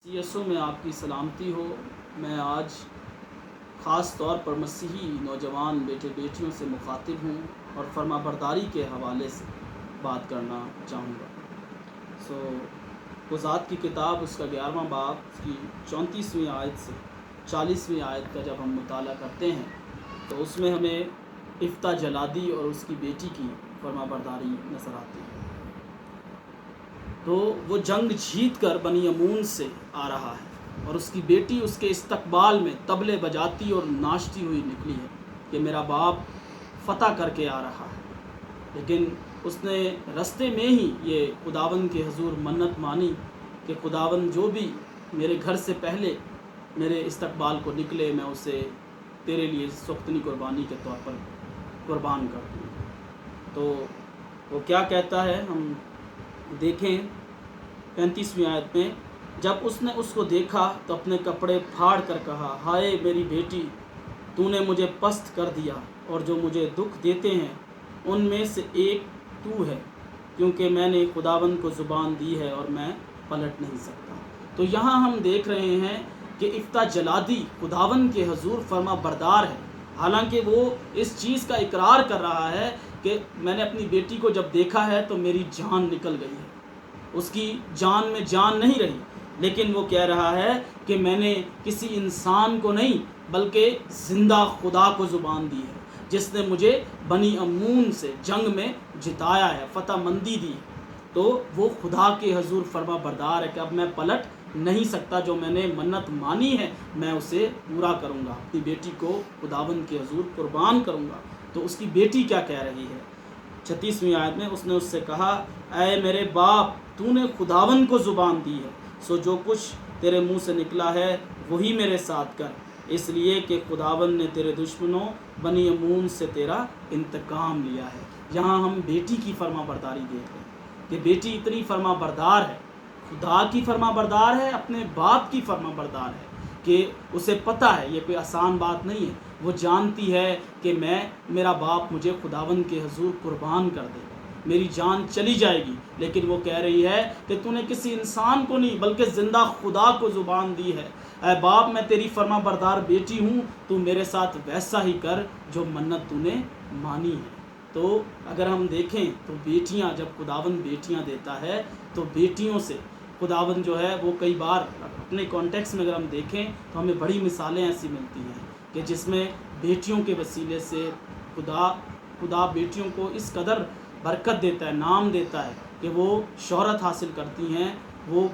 یسوع میں آپ کی سلامتی ہو۔ میں آج خاص طور پر مسیحی نوجوان بیٹے بیٹیوں سے مخاطب ہوں اور فرما برداری کے حوالے سے بات کرنا چاہوں گا۔ قضات کی کتاب اس کا 11واں باب اس کی 34ویں آیت سے 40ویں آیت کا جب ہم مطالعہ کرتے ہیں تو اس میں ہمیں یفتح جلادی اور اس کی بیٹی کی فرما برداری نظر آتی ہے۔ تو وہ جنگ جیت کر بنی امون سے آ رہا ہے اور اس کی بیٹی اس کے استقبال میں طبلے بجاتی اور ناچتی ہوئی نکلی ہے کہ میرا باپ فتح کر کے آ رہا ہے۔ لیکن اس نے رستے میں ہی یہ خداوند کے حضور منت مانی کہ خداوند جو بھی میرے گھر سے پہلے میرے استقبال کو نکلے میں اسے تیرے لیے سختنی قربانی کے طور پر قربان کر دوں۔ تو وہ کیا کہتا ہے ہم دیکھیں 35ویں آیت میں، جب اس نے اس کو دیکھا تو اپنے کپڑے پھاڑ کر کہا، ہائے میری بیٹی، تو نے مجھے پست کر دیا، اور جو مجھے دکھ دیتے ہیں ان میں سے ایک تو ہے، کیونکہ میں نے خداوند کو زبان دی ہے اور میں پلٹ نہیں سکتا۔ تو یہاں ہم دیکھ رہے ہیں کہ یفتح جلادی خداوند کے حضور فرما بردار ہے، حالانکہ وہ اس چیز کا اقرار کر رہا ہے کہ میں نے اپنی بیٹی کو جب دیکھا ہے تو میری جان نکل گئی ہے، اس کی جان میں جان نہیں رہی، لیکن وہ کہہ رہا ہے کہ میں نے کسی انسان کو نہیں بلکہ زندہ خدا کو زبان دی ہے، جس نے مجھے بنی امون سے جنگ میں جتایا ہے، فتح مندی دی ہے۔ تو وہ خدا کے حضور فرما بردار ہے کہ اب میں پلٹ نہیں سکتا، جو میں نے منت مانی ہے میں اسے پورا کروں گا، اپنی بیٹی کو خداوند کے حضور قربان کروں گا۔ تو اس کی بیٹی کیا کہہ رہی ہے 36ویں آیت میں، اس نے اس سے کہا، اے میرے باپ، تو نے خداوند کو زبان دی ہے، سو جو کچھ تیرے منہ سے نکلا ہے وہی میرے ساتھ کر، اس لیے کہ خداوند نے تیرے دشمنوں بنی امون سے تیرا انتقام لیا ہے۔ یہاں ہم بیٹی کی فرما برداری دیکھ رہے ہیں کہ بیٹی اتنی فرما بردار ہے، خدا کی فرما بردار ہے، اپنے باپ کی فرما بردار ہے کہ اسے پتہ ہے یہ کوئی آسان بات نہیں ہے۔ وہ جانتی ہے کہ میرا باپ مجھے خداوند کے حضور قربان کر دے، میری جان چلی جائے گی، لیکن وہ کہہ رہی ہے کہ تو نے کسی انسان کو نہیں بلکہ زندہ خدا کو زبان دی ہے۔ اے باپ، میں تیری فرما بردار بیٹی ہوں، تو میرے ساتھ ویسا ہی کر جو منت تو نے مانی ہے۔ تو اگر ہم دیکھیں تو بیٹیاں، جب خداوند بیٹیاں دیتا ہے تو بیٹیوں سے خداوند جو ہے وہ کئی بار اپنے کانٹیکس میں اگر ہم دیکھیں تو ہمیں بڑی مثالیں ایسی ملتی ہیں کہ جس میں بیٹیوں کے وسیلے سے خدا بیٹیوں کو اس قدر برکت دیتا ہے، نام دیتا ہے کہ وہ شہرت حاصل کرتی ہیں، وہ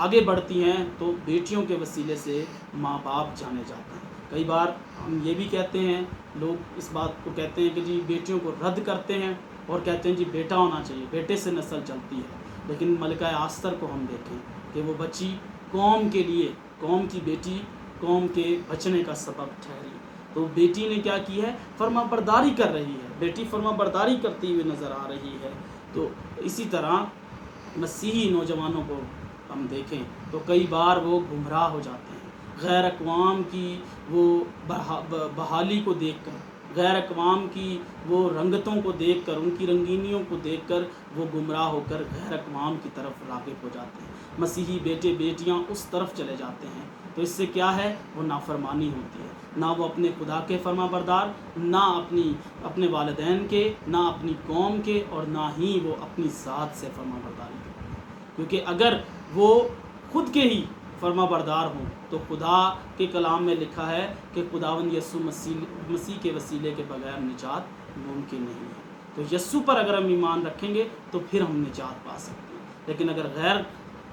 آگے بڑھتی ہیں، تو بیٹیوں کے وسیلے سے ماں باپ جانے جاتے ہیں۔ کئی بار ہم یہ بھی کہتے ہیں، لوگ اس بات کو کہتے ہیں کہ جی بیٹیوں کو رد کرتے ہیں اور کہتے ہیں جی بیٹا ہونا چاہیے، بیٹے سے نسل چلتی ہے، لیکن ملکہ آستر کو ہم دیکھیں کہ وہ بچی قوم کے لیے، قوم کی بیٹی قوم کے بچنے کا سبب ٹھہری۔ تو بیٹی نے کیا کی ہے؟ فرما برداری کر رہی ہے، بیٹی فرما برداری کرتی ہوئی نظر آ رہی ہے۔ تو اسی طرح مسیحی نوجوانوں کو ہم دیکھیں تو کئی بار وہ گمراہ ہو جاتے ہیں، غیر اقوام کی وہ بحالی کو دیکھ کر، غیر اقوام کی وہ رنگتوں کو دیکھ کر، ان کی رنگینیوں کو دیکھ کر وہ گمراہ ہو کر غیر اقوام کی طرف راغب ہو جاتے ہیں، مسیحی بیٹے بیٹیاں اس طرف چلے جاتے ہیں۔ تو اس سے کیا ہے؟ وہ نافرمانی ہوتی ہے، نہ وہ اپنے خدا کے فرما بردار، نہ اپنے والدین کے، نہ اپنی قوم کے، اور نہ ہی وہ اپنی ذات سے فرما برداری کرتے ہیں، کیونکہ اگر وہ خود کے ہی فرما بردار ہوں تو خدا کے کلام میں لکھا ہے کہ خداوند یسوع مسیح کے وسیلے کے بغیر نجات ممکن نہیں ہے۔ تو یسوع پر اگر ہم ایمان رکھیں گے تو پھر ہم نجات پا سکتے ہیں، لیکن اگر غیر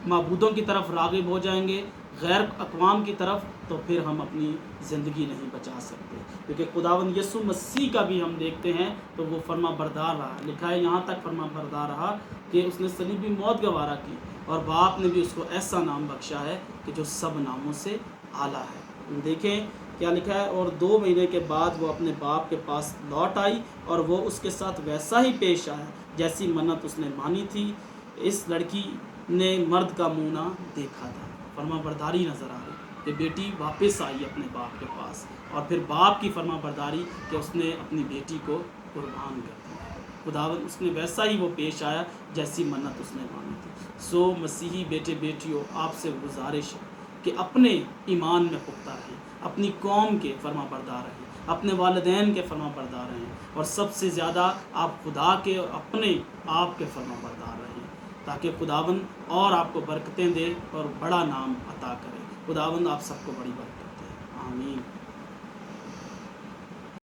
معبودوں کی طرف راغب ہو جائیں گے، غیر اقوام کی طرف، تو پھر ہم اپنی زندگی نہیں بچا سکتے، کیونکہ خداوند یسوع مسیح کا بھی ہم دیکھتے ہیں تو وہ فرما بردار رہا، لکھا ہے یہاں تک فرما بردار رہا کہ اس نے صلیبی موت گوارا کی، اور باپ نے بھی اس کو ایسا نام بخشا ہے کہ جو سب ناموں سے اعلیٰ ہے۔ دیکھیں کیا لکھا ہے، اور 2 مہینے کے بعد وہ اپنے باپ کے پاس لوٹ آئی، اور وہ اس کے ساتھ ویسا ہی پیش آیا جیسی منت اس نے مانی تھی۔ اس لڑکی نے مرد کا منہ نہ دیکھا تھا، فرما برداری نظر آ رہی کہ بیٹی واپس آئی اپنے باپ کے پاس، اور پھر باپ کی فرما برداری کہ اس نے اپنی بیٹی کو قربان کر دیا، خداوند اس نے ویسا ہی وہ پیش آیا جیسی منت اس نے مانی تھی۔ مسیحی بیٹے بیٹیوں، آپ سے گزارش ہے کہ اپنے ایمان میں پختہ رہیں، اپنی قوم کے فرما بردار رہیں، اپنے والدین کے فرما بردار رہیں، اور سب سے زیادہ آپ خدا کے اور اپنے آپ کے فرما بردار رہیں، تاکہ خداوند اور آپ کو برکتیں دے اور بڑا نام عطا کرے۔ خداوند آپ سب کو بڑی برکت دے، آمین۔